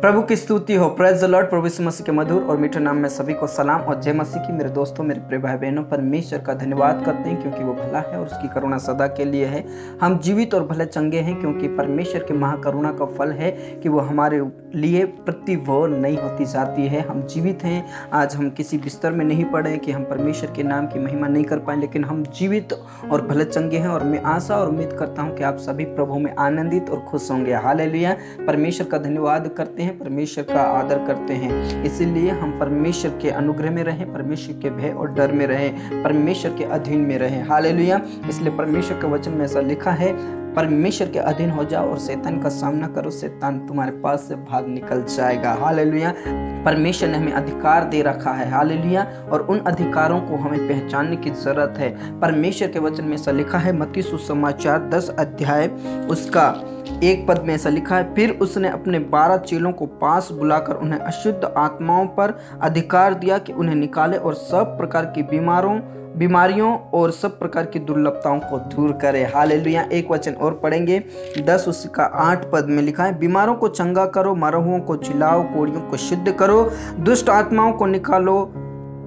प्रभु की स्तुति हो। Praise the Lord. प्रभु यीशु मसीह के मधुर और मीठे नाम में सभी को सलाम और जय मसीह की। मेरे दोस्तों, मेरे प्रिय भाई बहनों, परमेश्वर का धन्यवाद करते हैं क्योंकि वो भला है और उसकी करुणा सदा के लिए है। हम जीवित और भले चंगे हैं क्योंकि परमेश्वर की महाकरुणा का फल है कि वो हमारे लिए प्रतिभोर नहीं होती जाती है। हम जीवित हैं। आज हम किसी बिस्तर में नहीं पड़े कि हम परमेश्वर के नाम की महिमा नहीं कर पाए, लेकिन हम जीवित और भले चंगे हैं। और मैं आशा और उम्मीद करता हूँ कि आप सभी प्रभु में आनंदित और खुश होंगे। हालेलुया। परमेश्वर का धन्यवाद करते हैं, परमेश्वर का आदर करते हैं। इसीलिए हम परमेश्वर के अनुग्रह में रहें, परमेश्वर के भय और डर में रहें, परमेश्वर के अधीन में रहें। हालेलुया। इसलिए परमेश्वर के वचन में ऐसा लिखा है, परमेश्वर के अधीन हो जाओ और शैतान का सामना करो, शैतान तुम्हारे पास से भाग निकल जाएगा। हालेलुया। परमेश्वर ने हमें अधिकार दे रखा है। हालेलुया। और उन अधिकारों को हमें पहचानने की जरूरत है। परमेश्वर के वचन में ऐसा लिखा है, मत्ती सुसमाचार 10 अध्याय उसका 1 पद में ऐसा लिखा है, फिर उसने अपने 12 चेलों को पास बुलाकर उन्हें अशुद्ध आत्माओं पर अधिकार दिया कि उन्हें निकाले और सब प्रकार की बीमारियों और सब प्रकार की दुर्लभताओं को दूर करे। हालेलुया। एक वचन और पढ़ेंगे, 10 उसका 8 पद में लिखा है, बीमारों को चंगा करो, मरहुओं को जिलाओ, कोढ़ियों को शुद्ध करो, दुष्ट आत्माओं को निकालो,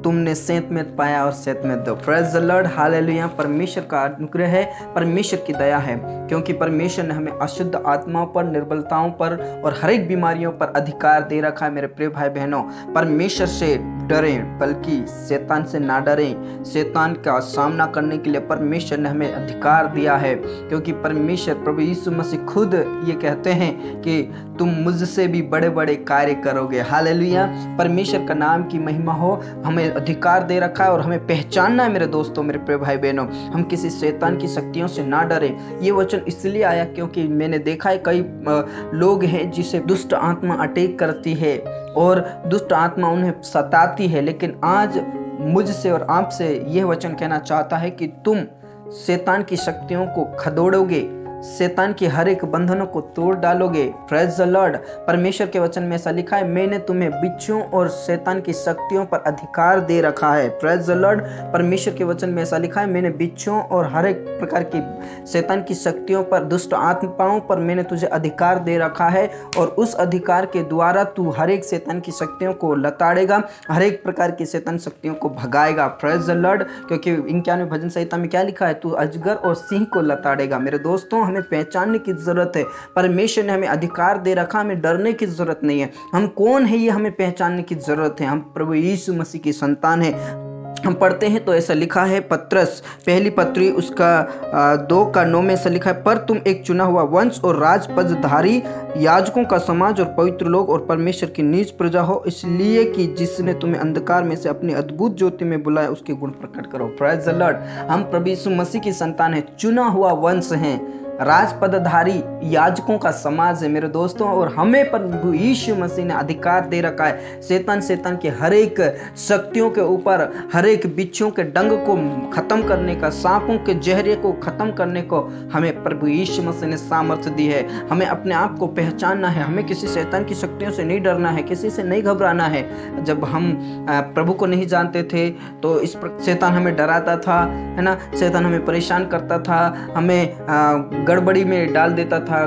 तुमने सेंत में पाया और सेंत में दो। Praise the Lord. हालेलुया। परमेश्वर का अनुग्रह है, परमेश्वर की दया है, क्योंकि परमेश्वर ने हमें अशुद्ध आत्माओं पर, निर्बलताओं पर और हर एक बीमारियों पर अधिकार दे रखा है। मेरे प्रिय भाई बहनों, परमेश्वर से डरें, बल्कि शैतान से ना डरें। शैतान का सामना करने के लिए परमेश्वर ने हमें अधिकार दिया है, क्योंकि परमेश्वर प्रभु यीशु मसीह खुद ये कहते हैं कि तुम मुझसे भी बड़े बड़े कार्य करोगे। हालेलुया। परमेश्वर का नाम की महिमा हो। हमें अधिकार दे रखा है और हमें पहचानना है। मेरे दोस्तों, मेरे प्रिय भाई बहनों, हम किसी शैतान की शक्तियों से ना डरें। ये वचन इसलिए आया क्योंकि मैंने देखा है कई लोग हैं जिसे दुष्ट आत्मा अटैक करती है और दुष्ट आत्मा उन्हें सताती है, लेकिन आज मुझसे और आपसे यह वचन कहना चाहता है कि तुम शैतान की शक्तियों को खदोड़ोगे, शैतान की हर एक बंधनों को तोड़ डालोगे। Praise the Lord. परमेश्वर के वचन में ऐसा लिखा है, मैंने तुम्हें बिच्छुओं और शैतान की शक्तियों पर अधिकार दे रखा है। Praise the Lord. परमेश्वर के वचन में ऐसा लिखा है, मैंने बिच्छुओं और हर एक प्रकार की शैतान की शक्तियों पर, दुष्ट आत्माओं पर मैंने तुझे अधिकार दे रखा है, और उस अधिकार के द्वारा तू हर एक शैतान की शक्तियों को लताड़ेगा, हर एक प्रकार की शैतान शक्तियों को भगाएगा। Praise the Lord. क्योंकि 91 भजन संहिता में क्या लिखा है, तू अजगर और सिंह को लताड़ेगा। मेरे दोस्तों, हमें पहचानने की जरूरत है। परमेश्वर ने हमें अधिकार दे रखा, हमें डरने की जरूरत नहीं है। हम कौन है ये हमें पहचानने की जरूरत है। हम प्रभु यीशु मसीह की संतान है। हम पढ़ते हैं तो ऐसा लिखा है, पत्रस पहली पत्री उसका 2:9 में ऐसा लिखा है, पर तुम एक चुना हुआ वंश और राजपदधारी, याजकों का समाज और पवित्र लोग और परमेश्वर की निज प्रजा हो, इसलिए कि जिसने तुम्हें अंधकार में से अपनी अद्भुत ज्योति में बुलाया उसके गुण प्रकट करो। Praise the Lord. हम प्रभु यीशु मसीह की संतान है, चुना हुआ वंश हैं, राजपदधारी याजकों का समाज है। मेरे दोस्तों, और हमें प्रभु यीशु मसीह ने अधिकार दे रखा है शैतान के हर एक शक्तियों के ऊपर, हर एक बिच्छों के डंग को खत्म करने का, सांपों के जहरे को खत्म करने को हमें प्रभु यीशु मसीह ने सामर्थ्य दी है। हमें अपने आप को पहचानना है, हमें किसी शैतान की शक्तियों से नहीं डरना है, किसी से नहीं घबराना है। जब हम प्रभु को नहीं जानते थे तो इस शैतान हमें डराता था, है ना, शैतान हमें परेशान करता था, हमें गड़बड़ी में डाल देता था,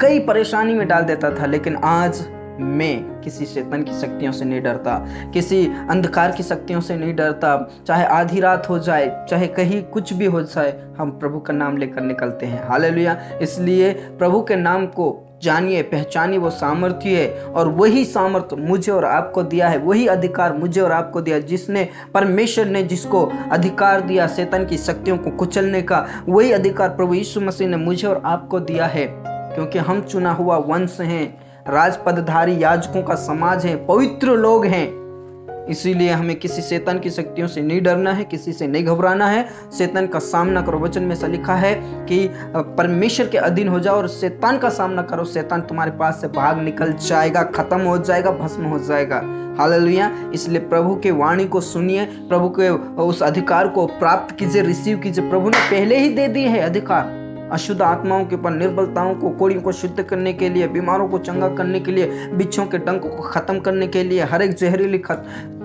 कई परेशानी में डाल देता था। लेकिन आज मैं किसी शैतान की शक्तियों से नहीं डरता, किसी अंधकार की शक्तियों से नहीं डरता। चाहे आधी रात हो जाए, चाहे कहीं कुछ भी हो जाए, हम प्रभु का नाम लेकर निकलते हैं। हालेलुया। इसलिए प्रभु के नाम को जानिए, पहचानिए, वो सामर्थ्य है, और वही सामर्थ्य मुझे और आपको दिया है, वही अधिकार मुझे और आपको दिया, जिसने परमेश्वर ने जिसको अधिकार दिया शैतान की शक्तियों को कुचलने का, वही अधिकार प्रभु यीशु मसीह ने मुझे और आपको दिया है। क्योंकि हम चुना हुआ वंश हैं, राजपदधारी याजकों का समाज है, पवित्र लोग हैं। इसीलिए हमें किसी शैतान की शक्तियों से नहीं डरना है, किसी से नहीं घबराना है। शैतान का सामना करो। वचन में ऐसा लिखा है कि परमेश्वर के अधीन हो जाओ और शैतान का सामना करो, शैतान तुम्हारे पास से भाग निकल जाएगा, खत्म हो जाएगा, भस्म हो जाएगा। हालेलुया। इसलिए प्रभु के वाणी को सुनिए, प्रभु के उस अधिकार को प्राप्त कीजिए, रिसीव कीजिए। प्रभु ने पहले ही दे दिए है अधिकार अशुद्ध आत्माओं के ऊपर, निर्बलताओं को, कोढ़ियों को शुद्ध करने के लिए, बीमारों को चंगा करने के लिए, बिच्छों के डंक को खत्म करने के लिए, हर एक जहरीली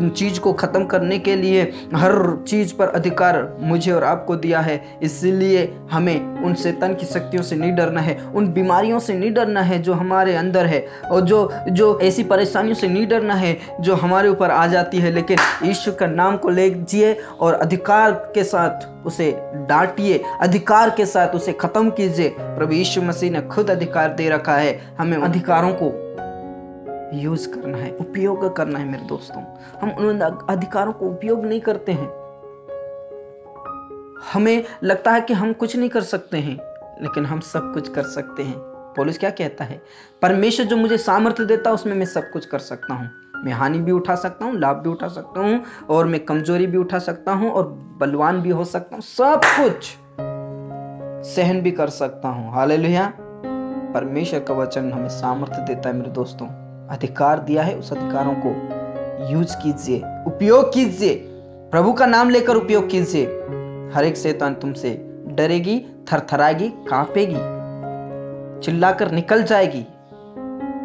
चीज को खत्म करने के लिए हर चीज पर अधिकार मुझे और आपको दिया है। इसलिए हमें उन शैतान की शक्तियों से नहीं डरना है, उन बीमारियों से नहीं डरना है जो हमारे अंदर है, और जो ऐसी परेशानियों से नहीं डरना है जो हमारे ऊपर आ जाती है। लेकिन यीशु का नाम को लीजिए और अधिकार के साथ उसे डांटिए, अधिकार के साथ उसे खत्म कीजिए। प्रभु यीशु मसीह ने खुद अधिकार दे रखा है, हमें अधिकारों को यूज करना है, उपयोग करना है। मेरे दोस्तों, हम उन अधिकारों को उपयोग नहीं करते हैं। हमें लगता है कि हम कुछ नहीं कर सकते हैं, लेकिन हम सब कुछ कर सकते हैं। पौलुस क्या कहता है? परमेश्वर जो मुझे सामर्थ्य देता है उसमें मैं सब कुछ कर सकता हूँ। मैं हानि भी उठा सकता हूँ, लाभ भी उठा सकता हूँ, और मैं कमजोरी भी उठा सकता हूँ, और बलवान भी हो सकता हूँ, सब कुछ सहन भी कर सकता हूँ। हालेलुया। परमेश्वर का वचन हमें सामर्थ्य देता है। मेरे दोस्तों, अधिकार दिया है, उस अधिकारों को यूज कीजिए, उपयोग कीजिए, प्रभु का नाम लेकर उपयोग कीजिए। हर एक शैतान तुमसे डरेगी, थरथराएगी, कांपेगी, चिल्लाकर निकल जाएगी।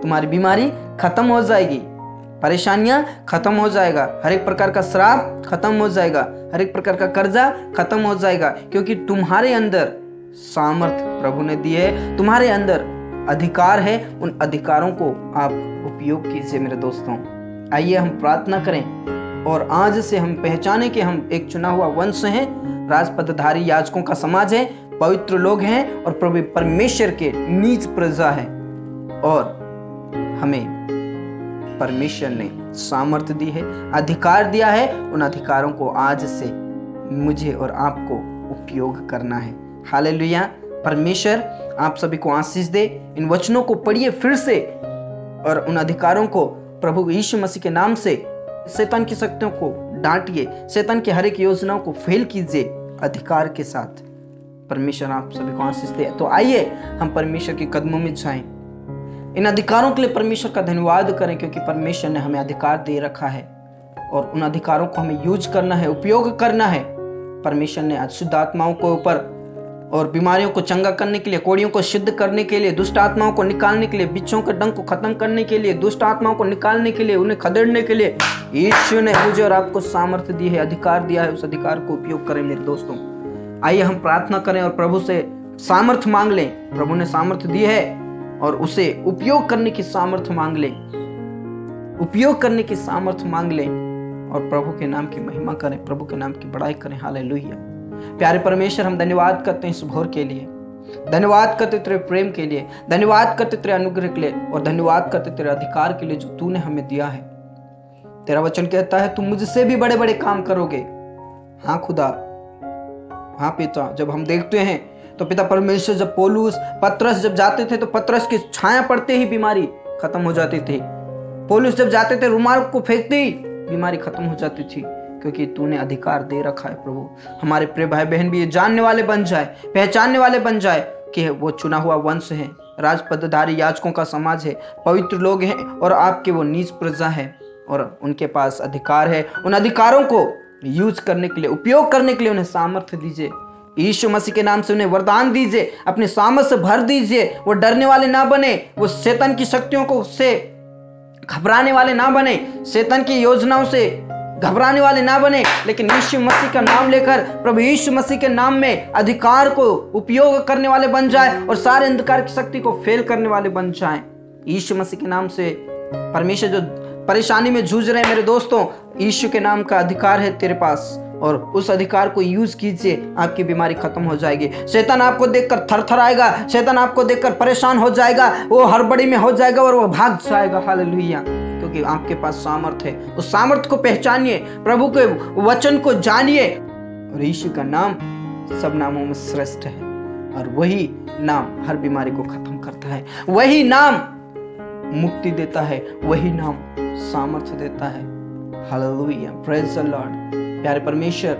तुम्हारी बीमारी खत्म हो जाएगी, परेशानियां खत्म हो जाएगा, हर एक प्रकार का श्राप खत्म हो जाएगा, हर एक प्रकार का कर्जा खत्म हो जाएगा, क्योंकि तुम्हारे अंदर सामर्थ्य प्रभु ने दी है, तुम्हारे अंदर अधिकार है। उन अधिकारों को आप उपयोग कीजिए। मेरे दोस्तों, आइए हम प्रार्थना करें और आज से हम पहचाने कि हम एक चुना हुआ वंश हैं, राजपदधारी याजकों का समाज है, पवित्र लोग हैं और प्रभु परमेश्वर के नीच प्रजा है। और हमें परमेश्वर ने सामर्थ्य दी है, अधिकार दिया है। उन अधिकारों को आज से मुझे और आपको उपयोग करना है। हालेलुया। परमेश्वर आप सभी को आशीष दे। इन वचनों को पढ़िए फिर से और उन अधिकारों को प्रभु यीशु मसीह के नाम से शैतान की शक्तियों को डांटिए, शैतान की हर एक योजनाओं को फेल कीजिए अधिकार के साथ। परमेश्वर आप सभी को आशीष दे। तो आइए हम परमेश्वर के कदमों में जाएं, इन अधिकारों के लिए परमेश्वर का धन्यवाद करें, क्योंकि परमेश्वर ने हमें अधिकार दे रखा है और उन अधिकारों को हमें यूज करना है, उपयोग करना है। परमेश्वर ने आज शुद्ध आत्माओं के ऊपर और बीमारियों को चंगा करने के लिए, कोड़ियों को सिद्ध करने के लिए, दुष्ट आत्माओं को निकालने के लिए, बिच्छों के डंक को खत्म करने के लिए, दुष्ट आत्माओं को निकालने के लिए, उन्हें खदेड़ने के लिए यीशु ने मुझे और आपको सामर्थ्य दी है, अधिकार दिया है। उस अधिकार को उपयोग करें। मेरे दोस्तों, आइए हम प्रार्थना करें और प्रभु से सामर्थ्य मांग लें। प्रभु ने सामर्थ्य दी है और उसे उपयोग करने की सामर्थ्य मांग लें, उपयोग करने की सामर्थ्य मांग लें और प्रभु के नाम की महिमा करें, प्रभु के नाम की बड़ाई करें। हालेलुया। प्यारे परमेश्वर, हम धन्यवाद करते हैं इस भोर के लिए, धन्यवाद करते तेरे प्रेम के लिए, धन्यवाद करते तेरे अनुग्रह के लिए और धन्यवाद करते तेरे अधिकार के लिए जो तूने हमें दिया है। तेरा वचन कहता है तुम मुझसे भी बड़े बड़े काम करोगे। हाँ खुदा, हाँ पिता। जब हम देखते हैं तो पिता परमेश्वर, जब पौलुस पतरस जब जाते थे तो पतरस की छाया पड़ते ही बीमारी खत्म हो जाती थी। पौलुस जब जाते थे रुमाल को फेंकते ही बीमारी खत्म हो जाती थी, क्योंकि तूने अधिकार दे रखा है। प्रभु, हमारे प्रिय भाई बहन भी ये जानने वाले बन जाए, पहचानने वाले बन जाए कि वो चुना हुआ वंश है, राजपदधारी याजकों का समाज है, पवित्र लोग हैं और आपके वो नीच प्रजा है और उनके पास अधिकार है। उन अधिकारों को यूज करने के लिए, उपयोग करने के लिए उन्हें सामर्थ्य दीजिए। यीशु मसीह के नाम से उन्हें वरदान दीजिए, अपने सामर्थ्य से भर दीजिए। वो डरने वाले ना बने, वो शैतान की शक्तियों को से घबराने वाले ना बने, शैतान की योजनाओं से घबराने वाले ना बने, लेकिन यीशु मसीह का नाम लेकर, प्रभु यीशु मसीह के नाम में अधिकार को उपयोग करने वाले बन जाए और सारे अंधकार की शक्ति को फेल करने वाले बन जाएं। यीशु मसीह के नाम से परमेश्वर, जो परेशानी में जूझ रहे हैं मेरे दोस्तों, यीशु के नाम का अधिकार है तेरे पास और उस अधिकार को यूज कीजिए। आपकी बीमारी खत्म हो जाएगी। शैतान आपको देखकर थरथराएगा, शैतान आपको देखकर परेशान हो जाएगा, वो हड़बड़ी में हो जाएगा और वो भाग जाएगा। हालेलुया। क्योंकि आपके पास सामर्थ्य है। उस सामर्थ्य को पहचानिए, प्रभु के वचन को जानिए और यीशु का नाम सब नामों में श्रेष्ठ है और वही नाम हर बीमारी को खत्म करता है, वही नाम मुक्ति देता है, वही नाम सामर्थ्य देता है। Hallelujah, praise the Lord. प्यारे परमेश्वर,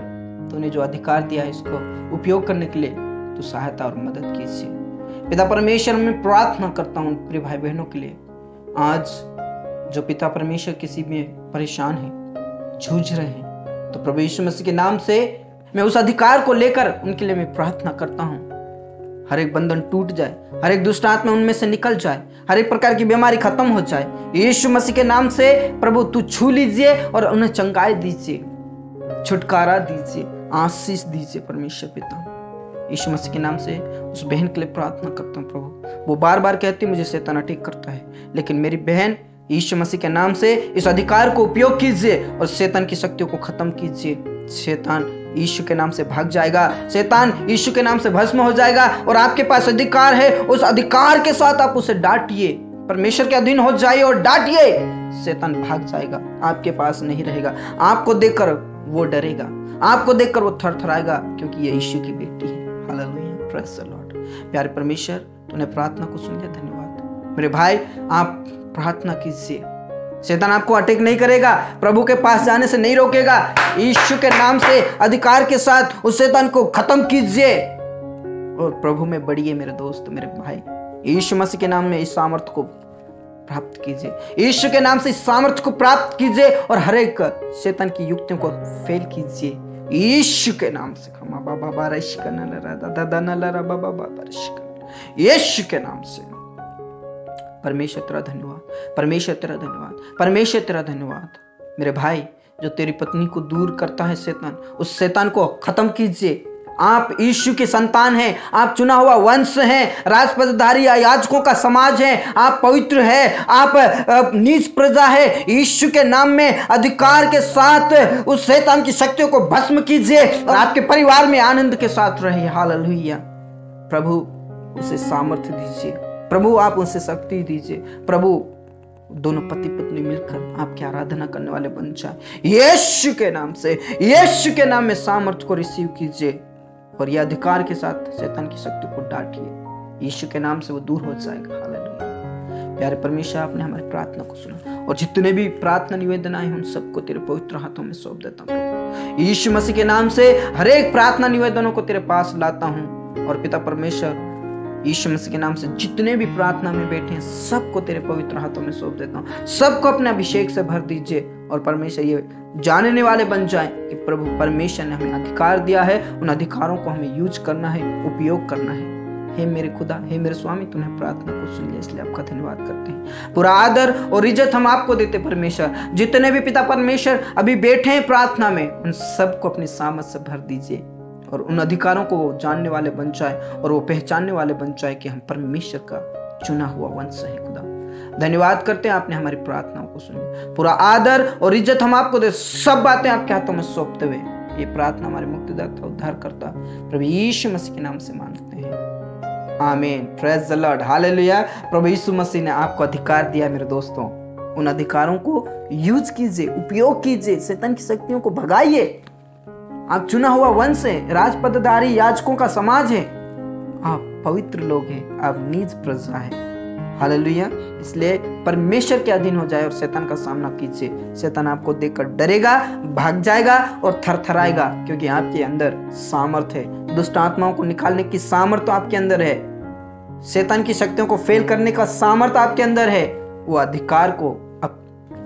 तूने जो अधिकार दिया है इसको उपयोग करने के लिए तू सहायता और मदद कीजिए। पिता परमेश्वर, मैं प्रार्थना करता हूँ प्रिय भाई बहनों के लिए, आज जो पिता परमेश्वर किसी में परेशान है, जूझ रहे हैं, तो प्रभु यीशु मसीह के नाम से मैं उस अधिकार को लेकर उनके लिए मैं प्रार्थना करता हूँ। हर एक बंधन टूट जाए, हर एक दुष्ट आत्मा उनमें से निकल जाए, हर एक प्रकार की बीमारी खत्म हो जाए। यीशु मसीह के नाम से प्रभु तू छू लीजिए और उन्हें चंगाई दीजिए, छुटकारा दीजिए, आशीष दीजिए परमेश्वर पिता। यीशु मसीह के नाम से उस बहन के लिए प्रार्थना करता हूँ प्रभु। वो बार बार कहती मुझे शैतान अटैक करता है, लेकिन मेरी बहन यीशु मसीह के नाम से इस अधिकार को उपयोग कीजिए और शैतान की शक्तियों को खत्म कीजिए। शैतान यीशु के नाम से भाग जाएगा, शैतान यीशु के नाम से भस्म हो जाएगा और आपके पास अधिकार है। उस अधिकार के साथ आप उसे डांटिए, परमेश्वर के अधीन हो जाइए और डांटिए। शैतान भाग जाएगा, आपके पास नहीं रहेगा। आपको देखकर वो डरेगा, आपको देखकर वो थरथराएगा, क्योंकि ये यीशु की बेटी है। Hallelujah, praise the Lord. प्यारे परमेश्वर, तूने प्रार्थना को सुन लिया, धन्यवाद। मेरे भाई आप प्रार्थना कीजिए, शैतान आपको अटैक नहीं करेगा, प्रभु के पास जाने से नहीं रोकेगा। यीशु के नाम से अधिकार के साथ उस शैतान को खत्म कीजिए और प्रभु में बढ़िए मेरे दोस्त, मेरे भाई। यीशु मसीह के नाम में इस सामर्थ्य को प्राप्त कीजिए, यीशु के नाम से इस सामर्थ्य को प्राप्त कीजिए और हर एक शैतान की युक्तियों को फेल कीजिए यीशु के नाम से। यीशु के नाम से। परमेश्वर तेरा धन्यवाद, परमेश्वर तेरा धन्यवाद, परमेश्वर तेरा धन्यवाद। मेरे भाई, जो तेरी पत्नी को दूर करता है शैतान, उस शैतान को खत्म कीजिए। आप यीशु के संतान हैं, आप चुना हुआ वंश हैं, राजपदधारी याजकों का समाज है, आप पवित्र हैं, आप नीच प्रजा है। यीशु के नाम में अधिकार के साथ उस शैतान की शक्तियों को भस्म कीजिए और आपके परिवार में आनंद के साथ रहिए। हालेलुया। प्रभु उसे सामर्थ्य दीजिए, प्रभु आप उसे शक्ति दीजिए। प्रभु दोनों पति पत्नी मिलकर आपकी आराधना करने वाले बन जाए यीशु के नाम से। यीशु के नाम में सामर्थ्य को रिसीव कीजिए और यह अधिकार के साथ शैतान की शक्ति को डांटिए। यीशु के नाम से वो दूर हो जाएगा। हालेलुया। प्यारे परमेश्वर, आपने हमारी प्रार्थना को सुना और जितने भी प्रार्थना निवेदन आए उन सबको तेरे पवित्र हाथों में सौंप देता हूँ। यीशु मसीह के नाम से हर एक प्रार्थना निवेदनों को तेरे पास लाता हूँ और पिता परमेश्वर यीशु मसीह के नाम से जितने भी प्रार्थना में बैठे हैं सबको तेरे पवित्र हाथों में सौंप देता हूँ। सबको अपने अभिषेक से भर दीजिए और परमेश्वर ये जानने वाले बन जाएं कि प्रभु परमेश्वर ने हमें अधिकार दिया है, उन अधिकारों को हमें यूज करना है, उपयोग करना है। हे मेरे खुदा, हे मेरे स्वामी, तूने प्रार्थना को सुन लिया, इसलिए आपका धन्यवाद करते हैं। पूरा आदर और इज्जत हम आपको देते परमेश्वर। जितने भी पिता परमेश्वर अभी बैठे हैं प्रार्थना में, उन सबको अपनी सामर्थ से भर दीजिए और उन अधिकारों को वो जानने वाले बन जाए और वो पहचानने वाले बन जाए कि हम परमेश्वर का चुना हुआ वंश है। खुदा धन्यवाद करते हैं, आपने हमारी प्रार्थनाओं को सुनी। पूरा आदर और इज्जत हम आपको दे, सब बातें आपके हाथों में सौंपते हुए ये प्रार्थना हमारे मुक्तिदाता उद्धारकर्ता प्रभु यीशु मसीह के नाम से मांगते हैं, आमीन। Praise the Lord, hallelujah. प्रभु यीशु मसीह ने आपको अधिकार दिया मेरे दोस्तों, उन अधिकारों को यूज कीजिए, उपयोग कीजिए, शैतान की शक्तियों को भगाइए। आप चुना हुआ वंश है, राजपदधारी याजकों का समाज है, आप पवित्र लोग हैं, आप नीच प्रजा है। हालेलुया। इसलिए परमेश्वर के अधीन हो जाए और शैतान का सामना कीजिए। शैतान आपको देखकर डरेगा, भाग जाएगा और थरथराएगा, क्योंकि आपके अंदर सामर्थ्य है। दुष्ट आत्माओं को निकालने की सामर्थ्य आपके अंदर है, शैतान की शक्तियों को फेल करने का सामर्थ्य आपके अंदर है। वो अधिकार को आप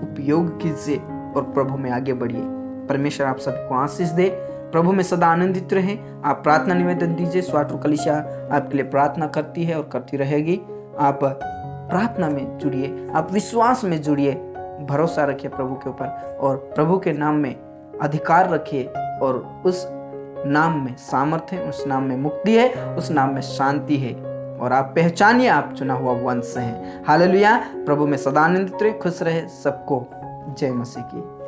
उपयोग कीजिए और प्रभु में आगे बढ़िए। परमेश्वर आप सभी को आशीष दे, प्रभु में सदा आनंदित रहे। आप प्रार्थना निवेदन दीजिए, स्वाट कलीसिया आपके लिए प्रार्थना करती है और करती रहेगी। आप प्रार्थना में जुड़िए, आप विश्वास में जुड़िए, भरोसा रखिए प्रभु के ऊपर और प्रभु के नाम में अधिकार रखिए और उस नाम में सामर्थ्य है, उस नाम में मुक्ति है, उस नाम में शांति है और आप पहचानिए आप चुना हुआ वंश हैं। हालेलुया। प्रभु में सदा आनंदित रहे, खुश रहे। सबको जय मसीह की।